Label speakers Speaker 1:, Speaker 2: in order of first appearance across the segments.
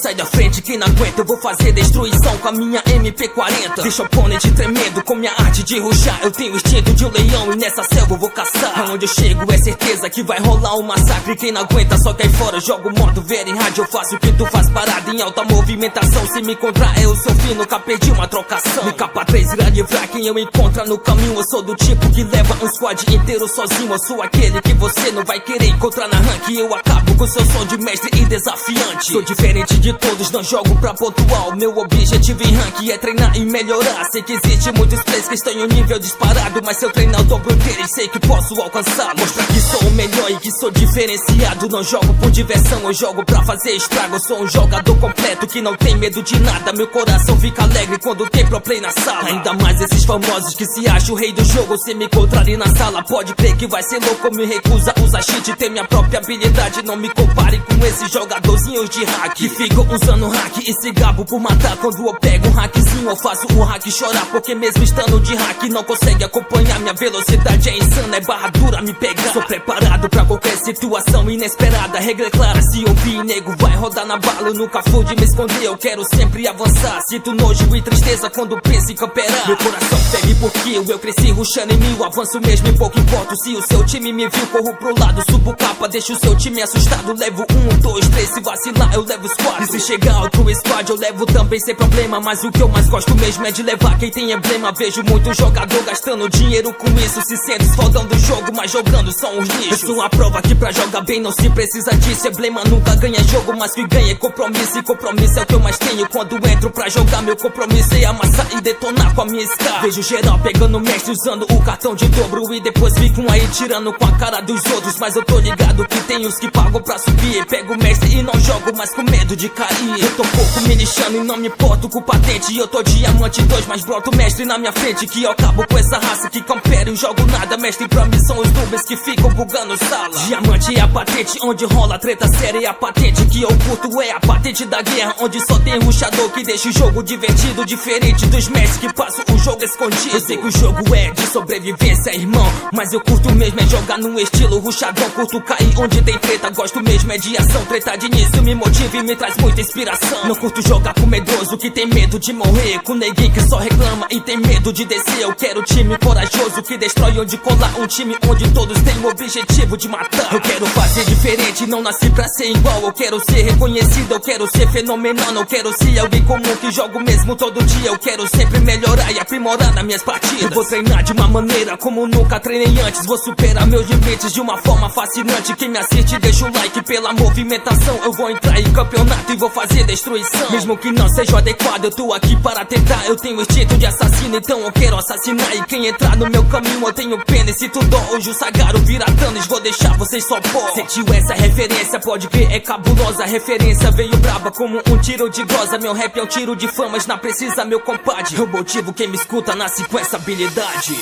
Speaker 1: sai da frente, quem não aguenta. Eu vou fazer destruição com a minha MP40. Deixa o oponente tremendo com minha arte de ruxar. Eu tenho o instinto de um leão e nessa selva eu vou caçar. Aonde eu chego é certeza que vai rolar um massacre. Quem não aguenta só cai fora, jogo modo ver em rádio. Eu faço o que tu faz parado em alta movimentação. Se me encontrar eu sou fino, nunca perdi uma trocação. No capa 3 irá livrar quem eu encontro no caminho. Eu sou do tipo que leva um squad inteiro sozinho. Eu sou aquele que você não vai querer encontrar na rank. Eu acabo com seu som de mestre e desafiante. Sou diferente de todos, não jogo pra pontual. Meu objetivo em rank é treinar e melhorar. Sei que existe muitos players que estão em um nível disparado, mas se eu treinar o dobro deles, sei que posso alcançá-lo. Mostrar que sou o melhor e que sou diferenciado. Não jogo por diversão, eu jogo pra fazer estrago. Eu sou um jogador completo que não tem medo de nada. Meu coração fica alegre quando tem pro play na sala. Ainda mais esses famosos que se acham o rei do jogo. Se me encontrarem na sala, pode crer que vai ser louco. Me recusa a usar cheat, ter minha própria habilidade. Não me compare com esses jogadorzinhos de hack que ficam usando hack e se gabo por matar. Quando eu pego um hackzinho, eu faço o hack chorar. Porque mesmo estando de hack, não consegue acompanhar. Minha velocidade é insana, é barra dura me pegar. Sou preparado pra qualquer situação inesperada. Regra é clara, se ouvir, nego vai rodar na bala. Eu nunca fui de me esconder, eu quero sempre avançar. Sinto nojo e tristeza quando penso em camperar. Meu coração segue por kill, eu cresci rushando em mil. Avanço mesmo e pouco importo. Se o seu time me viu, corro pro lado, subo capa. Deixo o seu time assustado. Levo 1, 2, 3, se vacilar eu levo os 4. E se chegar outro squad eu levo também sem problema. Mas o que eu mais gosto mesmo é de levar quem tem emblema. Vejo muito jogador gastando dinheiro com isso. Se sente fodão do jogo, mas jogando são os lixos. Eu sou a prova que pra jogar bem não se precisa disso. Emblema nunca ganha jogo, mas que ganha é compromisso. E compromisso é o que eu mais tenho quando entro pra jogar. Meu compromisso é amassar e detonar com a minha Scar. Vejo geral pegando mestre usando o cartão de dobro. E depois ficam aí tirando com a cara dos outros. Mas eu tô ligado que tem os que pagam pra subir. Pego o mestre e não jogo mais com medo de cair. Eu tô pouco me lixando e não me importo com patente. E eu tô diamante 2, mas broto mestre na minha frente. Que eu acabo com essa raça que campera e jogo nada. Mestre pra mim são os noobs que ficam bugando sala. Diamante é a patente onde rola treta séria. E a patente que eu curto é a patente da guerra, onde só tem rushador que deixa o jogo divertido. Diferente dos mestres que passam o jogo escondido. Eu sei que o jogo é de sobrevivência, irmão, mas eu curto mesmo é jogar no estilo rushadão. Curto cair onde tem treta, gosto mesmo é de ação. Treta de início me motiva e me traz muita inspiração. Não curto jogar com medroso que tem medo de morrer, com neguinho que só reclama e tem medo de descer. Eu quero time corajoso que destrói onde colar. Um time onde todos têm o objetivo de matar. Eu quero fazer diferente, não nasci pra ser igual. Eu quero ser reconhecido, eu quero ser fenomenal. Não quero ser alguém comum que jogo mesmo todo dia. Eu quero sempre melhorar e aprimorar nas minhas partidas. Eu vou treinar de uma maneira como nunca treinei antes. Vou superar meus limites de uma forma fascinante. Quem me assiste deixa o like pela movimentação. Eu vou entrar em campeonato e vou fazer destruição. Mesmo que não seja adequado, eu tô aqui para tentar. Eu tenho instinto de assassino, então eu quero assassinar. E quem entrar no meu caminho eu tenho pena. E se tu dó, hoje o Sagaro vira Thanos, vou deixar vocês só pó. Sentiu essa referência, pode ver, é cabulosa. A referência veio braba como um tiro de goza. Meu rap é um tiro de famas, não precisa meu compadre. Eu motivo quem me escuta, nasce com essa habilidade.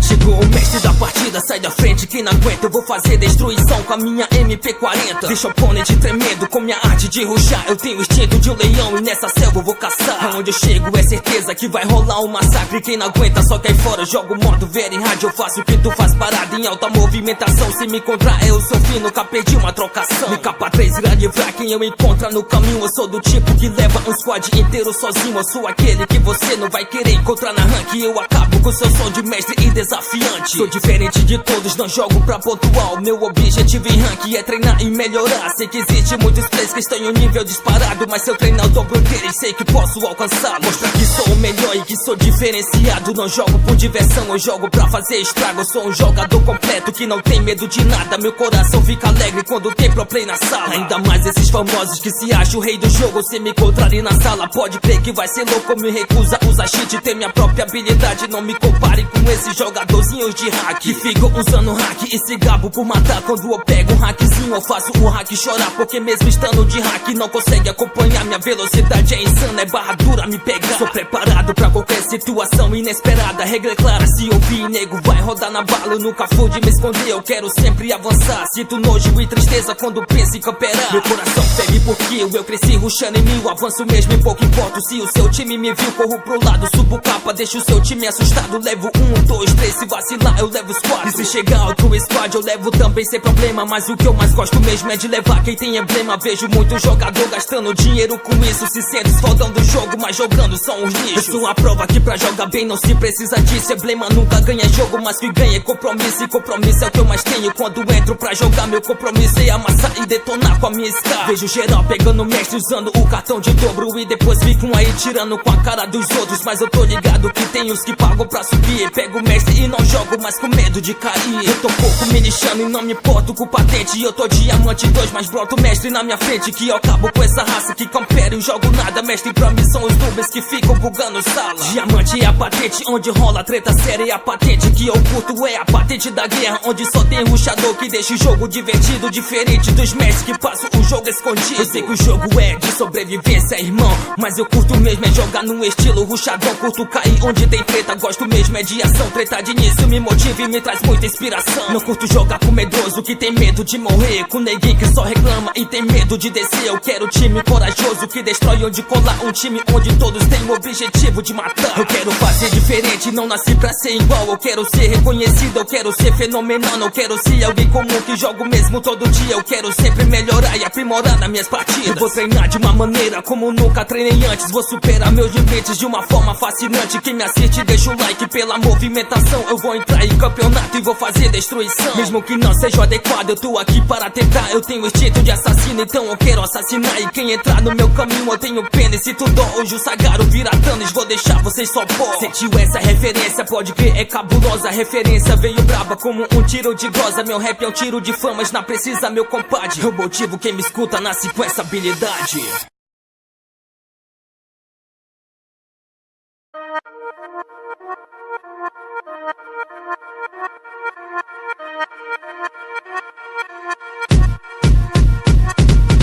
Speaker 1: Chegou o mestre da partida, sai da frente, quem não aguenta. Eu vou fazer destruição com a minha MP40. Deixa o oponente tremendo com minha arte de ruxar. Eu tenho o instinto de um leão e nessa selva eu vou caçar. Aonde eu chego é certeza que vai rolar um massacre. Quem não aguenta só cai fora, jogo modo ver em rádio. Eu faço o que tu faz parado em alta movimentação. Se me encontrar eu sou fino, nunca perdi uma trocação. No capa 3 irá livrar quem eu encontro no caminho. Eu sou do tipo que leva um squad inteiro sozinho. Eu sou aquele que você não vai querer encontrar na rank. Eu acabo com seu som de mestre e desafiante. Sou diferente de todos, não jogo pra pontual. Meu objetivo em rank é treinar e melhorar. Sei que existe muitos players que estão em um nível disparado, mas se eu treinar o dobro deles, sei que posso alcançá-lo. Mostrar que sou o melhor e que sou diferenciado. Não jogo por diversão, eu jogo pra fazer estrago. Eu sou um jogador completo que não tem medo de nada. Meu coração fica alegre quando tem pro play na sala. Ainda mais esses famosos que se acham o rei do jogo. Se me encontrarem na sala, pode crer que vai ser louco. Me recusa a usar cheat, ter minha própria habilidade. Não me me compare com esses jogadorzinhos de hack que ficam usando hack e se gabo por matar. Quando eu pego um hackzinho eu faço o hack chorar, porque mesmo estando de hack não consegue acompanhar. Minha velocidade é insana, é barra dura me pegar. Sou preparado pra qualquer situação inesperada. Regra é clara, se ouvir nego vai rodar na bala. Eu nunca fui de me esconder, eu quero sempre avançar. Sinto nojo e tristeza quando penso em camperar. Meu coração ferve porque eu cresci rushando em mil. Avanço mesmo e pouco importa se o seu time me viu. Corro pro lado, subo capa, deixo o seu time assustado. Levo 1, 2, 3, se vacilar eu levo os 4. E se chegar outro squad eu levo também sem problema. Mas o que eu mais gosto mesmo é de levar quem tem emblema. Vejo muito jogador gastando dinheiro com isso, se sente fodão do jogo, mas jogando são uns lixos. Eu sou a prova que pra jogar bem não se precisa disso. Emblema nunca ganha jogo, mas que ganha é compromisso. E compromisso é o que eu mais tenho quando entro pra jogar. Meu compromisso é amassar e detonar com a minha Scar. Vejo geral pegando mestre usando o cartão de dobro e depois ficam aí tirando com a cara dos outros. Mas eu tô ligado que tem os que pagam pra subir. Pego o mestre e não jogo mais com medo de cair. Eu tô pouco me lixando e não me importo com patente. Eu tô diamante 2, mas broto mestre na minha frente. Que eu acabo com essa raça que campera e jogo nada. Mestre pra mim são os noobs que ficam bugando sala. Diamante é a patente onde rola treta séria. E a patente que eu curto é a patente da guerra, onde só tem rushador que deixa o jogo divertido. Diferente dos mestres que passam o jogo escondido. Eu sei que o jogo é de sobrevivência, irmão, mas eu curto mesmo é jogar no estilo rushadão. Curto cair onde tem treta, gosto mesmo é de ação. Treta de início me motiva e me traz muita inspiração. Não curto jogar com medroso que tem medo de morrer, com neguinho que só reclama e tem medo de descer. Eu quero time corajoso que destrói onde colar. Um time onde todos têm o objetivo de matar. Eu quero fazer diferente, não nasci pra ser igual. Eu quero ser reconhecido, eu quero ser fenomenal. Não quero ser alguém comum que jogo mesmo todo dia. Eu quero sempre melhorar e aprimorar nas minhas partidas. Eu vou treinar de uma maneira como nunca treinei antes. Vou superar meus limites de uma forma fascinante. Quem me assiste deixa o like pela movimentação. Eu vou entrar em campeonato e vou fazer destruição. Mesmo que não seja adequado, eu tô aqui para tentar. Eu tenho instinto de assassino, então eu quero assassinar. E quem entrar no meu caminho eu tenho pena. E se tu dó, hoje o Sagaro vira Thanos, vou deixar vocês só pó. Sentiu essa referência, pode crer, é cabulosa. A referência veio braba como um tiro de glosa. Meu rap é um tiro de famas, não precisa meu compadre. Eu motivo quem me escuta, nasce com essa habilidade.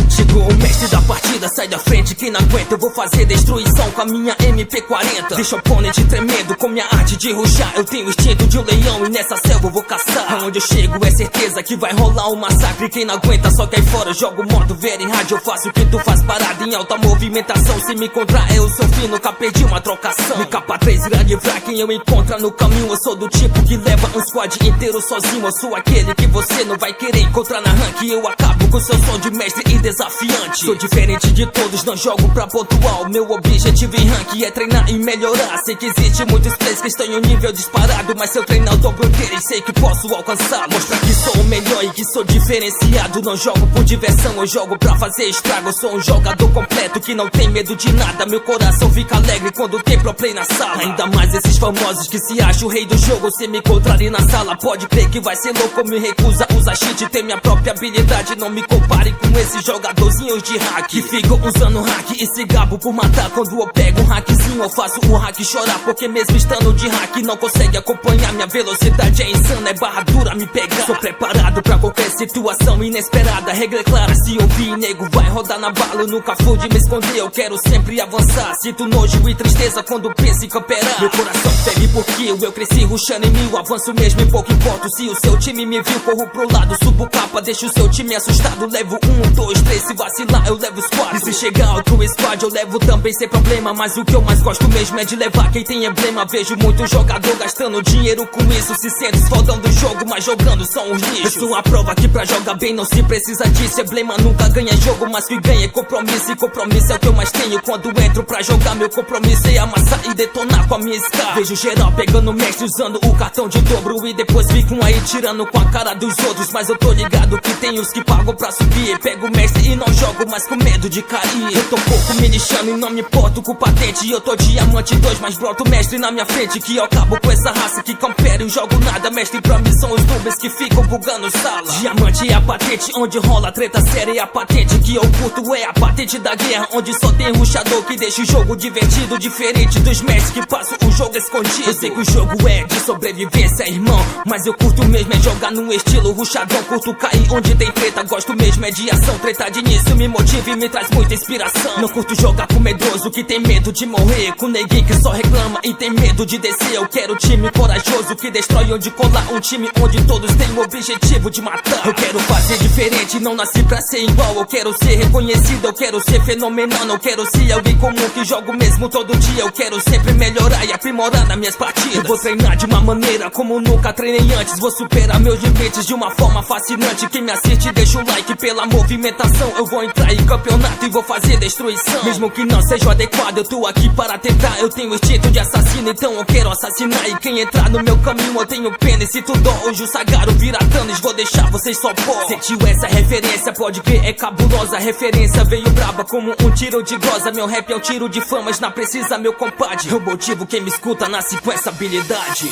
Speaker 1: Chegou o mestre da partida, sai da frente, quem não aguenta. Eu vou fazer destruição com a minha MP40. Deixa o oponente tremendo com minha arte de rushar. Eu tenho o instinto de um leão e nessa selva eu vou caçar. Aonde eu chego é certeza que vai rolar um massacre. Quem não aguenta só cai fora, jogo modo very hard. Eu faço o que tu faz parado em alta movimentação. Se me encontrar eu sou fino, nunca perdi uma trocação. Me capa 3 irá livrar quem eu encontrar no caminho. Eu sou do tipo que leva um squad inteiro sozinho. Eu sou aquele que você não vai querer encontrar na rank. Eu acabo com seu som de mestre e desafiante. Sou diferente de todos, não jogo pra pontual. Meu objetivo em rank é treinar e melhorar. Sei que existe muitos players que estão em um nível disparado, mas se eu treinar eu dobro inteiro e sei que posso alcançá-lo. Mostrar que sou o melhor e que sou diferenciado. Não jogo por diversão, eu jogo pra fazer estrago. Eu sou um jogador completo que não tem medo de nada. Meu coração fica alegre quando tem pro play na sala. Ainda mais esses famosos que se acham o rei do jogo. Se me encontrarem na sala, pode crer que vai ser louco. Me recusa, usa cheat, tem minha própria habilidade. Não me compare com esses jogadorzinhos de hack que ficam usando hack e se gabo por matar. Quando eu pego um hackzinho eu faço o hack chorar, porque mesmo estando de hack não consegue acompanhar. Minha velocidade é insana, é barra dura me pegar. Sou preparado pra qualquer situação inesperada. Regra é clara, se ouvir nego vai rodar na bala. Eu nunca fui de me esconder, eu quero sempre avançar. Sinto nojo e tristeza quando penso em camperar. Meu coração ferve porque eu cresci rushando em mil. Avanço mesmo e pouco importo se o seu time me viu. Corro pro lado, subo capa, deixo o seu time assustado. Levo 1, 2, 3, se vacilar eu levo os 4. E se chegar outro squad eu levo também sem problema. Mas o que eu mais gosto mesmo é de levar quem tem emblema. Vejo muito jogador gastando dinheiro com isso. Se sente fodão do jogo, mas jogando são uns lixos. Eu sou a prova que pra jogar bem não se precisa disso. Emblema nunca ganha jogo, mas que ganha é compromisso. E compromisso é o que eu mais tenho quando entro pra jogar. Meu compromisso é amassar e detonar com a minha Scar. Vejo geral pegando mestre usando o cartão de dobro e depois ficam aí tirando com a cara dos outros. Mas eu tô ligado que tem os que pagam pra subir. Pego o mestre e não jogo mais com medo de cair. Eu tô pouco me lixando e não me importo com patente. Eu tô diamante 2, mas broto mestre na minha frente. Que eu acabo com essa raça que campera império, jogo nada, mestre pra mim são os noobs que ficam bugando sala. Diamante é a patente, onde rola treta séria, é a patente que eu curto, é a patente da guerra, onde só tem rushador que deixa o jogo divertido, diferente dos mestres que passam o jogo escondido. Eu sei que o jogo é de sobrevivência, irmão, mas eu curto mesmo é jogar no estilo rushadão, curto cair onde tem treta, gosto mesmo é de ação, treta de início me motiva e me traz muita inspiração. Não curto jogar com medroso que tem medo de morrer, com neguinho que só reclama e tem medo de descer. Eu quero time corajoso que destrói onde colar, um time onde todos têm o objetivo de matar. Eu quero fazer diferente, não nasci pra ser igual, eu quero ser reconhecido, eu quero ser fenomenal, não quero ser alguém comum que jogo mesmo todo dia. Eu quero sempre melhorar e aprimorar nas minhas partidas. Eu vou treinar de uma maneira como nunca treinei antes, vou superar meus limites de uma forma fascinante. Quem me assiste deixa o like pela movimentação, eu vou entrar em campeonato e vou fazer destruição. Mesmo que não seja o adequado, eu tô aqui para tentar, eu tenho instinto de assassino, então eu quero assassinar. E quem entrar no meu caminho eu tenho pena, e se tu dó hoje o Sagaro vira Thanos, vou deixar vocês só pó. Sentiu essa referência, pode crer, é cabulosa. A referência veio braba como um tiro de glosa. Meu rap é um tiro de famas, não precisa meu compadre. Eu motivo quem me escuta, nasce com essa habilidade.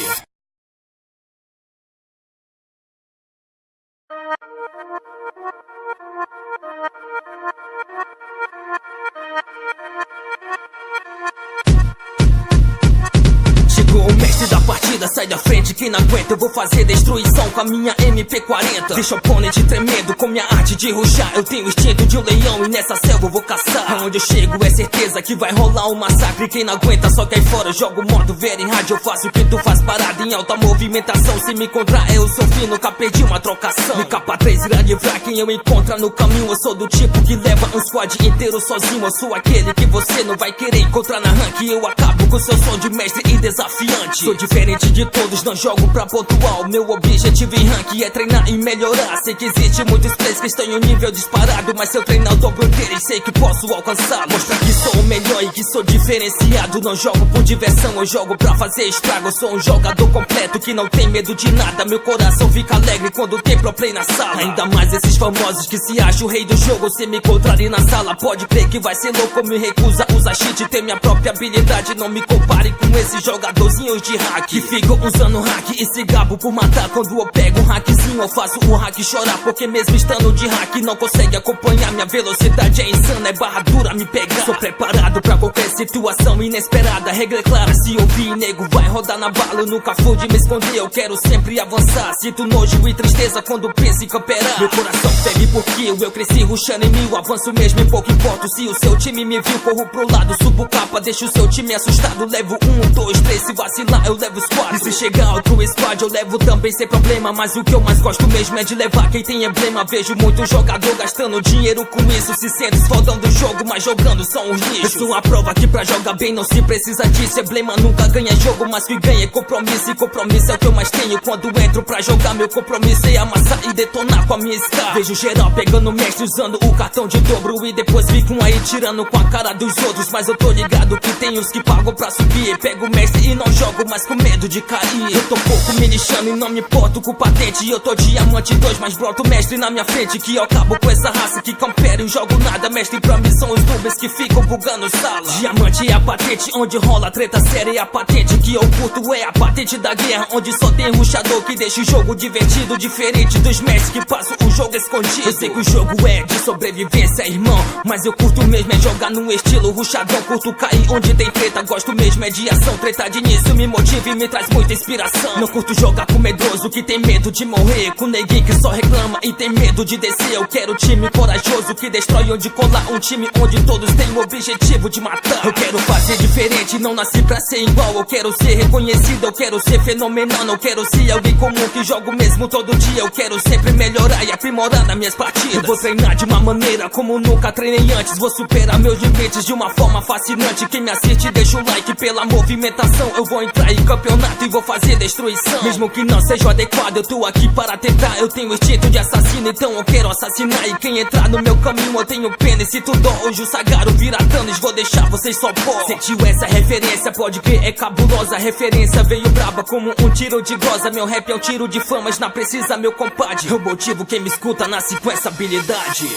Speaker 1: Chegou o mestre da partida, sai da frente, quem não aguenta eu vou fazer destruição com a minha MP40. Deixa o oponente tremendo com minha arte de rushar, eu tenho o instinto de um leão e nessa selva eu vou caçar. Aonde eu chego é certeza que vai rolar um massacre, quem não aguenta só cai fora, eu jogo modo ver em rádio, eu faço o que tu faz parada em alta movimentação. Se me encontrar eu sou fino, nunca perdi uma trocação. Me capa 3 irá livrar quem eu encontrar no caminho, eu sou do tipo que leva um squad inteiro sozinho. Eu sou aquele que você não vai querer encontrar na rank, eu acabo com seu som de mestre e desafiante. Sou diferente de todos, não jogo pra pontual, meu objetivo em rank é treinar e melhorar. Sei que existe muitos players que estão em um nível disparado, mas se eu treinar eu dobro inteiro e sei que posso alcançar. Mostrar que sou o melhor e que sou diferenciado, não jogo por diversão, eu jogo pra fazer estrago. Eu sou um jogador completo que não tem medo de nada, meu coração fica alegre quando tem pro play na sala. Ainda mais esses famosos que se acham o rei do jogo, se me encontrarem na sala pode crer que vai ser louco. Me recusa usar cheat, ter minha própria habilidade, não me compare com esses jogadorzinhos de hack que ficam usando hack e se gabo por matar. Quando eu pego um hackzinho eu faço o hack chorar, porque mesmo estando de hack não consegue acompanhar. Minha velocidade é insana, é barra dura me pegar. Sou preparado pra qualquer situação inesperada, regra é clara, se ouvir nego vai rodar na bala. Eu nunca fui de me esconder, eu quero sempre avançar. Sinto nojo e tristeza quando penso em camperar. Meu coração ferve porque eu cresci rushando em mil, avanço mesmo e pouco importa se o seu time me viu. Corro pro lado, subo capa, deixo o seu time assustado. Levo 1, 2, 3, se vacilar eu levo os 4. E se chegar outro squad eu levo também sem problema, mas o que eu mais gosto mesmo é de levar quem tem emblema. Vejo muito jogador gastando dinheiro com isso, se sente fodão do jogo, mas jogando são os lixos. Eu sou a prova que pra jogar bem não se precisa disso. Emblema nunca ganha jogo, mas que ganha é compromisso, e compromisso é o que eu mais tenho quando entro pra jogar. Meu compromisso é amassar e detonar com a minha Scar. Vejo geral pegando mestre usando o cartão de dobro, e depois ficam aí tirando com a cara dos outros, mas eu tô ligado que tem os que pagam pra subir. Pego o mestre e não jogo mais com medo de cair. Eu tô pouco me lixando e não me importo com patente, eu tô diamante 2, mas broto mestre na minha frente, que eu acabo com essa raça que campera e jogo nada. Mestre pra mim são os noobs que ficam bugando sala. Diamante é a patente, onde rola treta séria, é a patente que eu curto, é a patente da guerra, onde só tem rushador que deixa o jogo divertido, diferente dos mestres que passam o jogo escondido. Eu sei que o jogo é de sobrevivência, irmão, mas eu curto mesmo é jogar no estilo rushadão, curto cair onde tem treta, gosto mesmo é de ação, treta de início me motiva e me traz muita inspiração. Não curto jogar com medroso que tem medo de morrer, com neguinho que só reclama e tem medo de descer. Eu quero time corajoso que destrói onde colar, um time onde todos têm o objetivo de matar. Eu quero fazer diferente, não nasci pra ser igual, eu quero ser reconhecido, eu quero ser fenomenal, não quero ser alguém comum que jogo mesmo todo dia. Eu quero sempre melhorar e aprimorar nas minhas partidas. Eu vou treinar de uma maneira como nunca treinei antes, vou superar meus limites de uma forma fascinante. Quem me assiste deixa o like pela movimentação, eu vou entrar em campeonato e vou fazer destruição. Mesmo que não seja o adequado, eu tô aqui para tentar, eu tenho instinto de assassino, então eu quero assassinar. E quem entrar no meu caminho eu tenho pena, e se tu dó hoje o Sagaro vira Thanos, vou deixar vocês só pó. Sentiu essa referência, pode crer, é cabulosa. A referência veio braba como um tiro de glosa. Meu rap é um tiro de famas, não precisa meu compadre. Eu motivo quem me escuta, nasce com essa habilidade.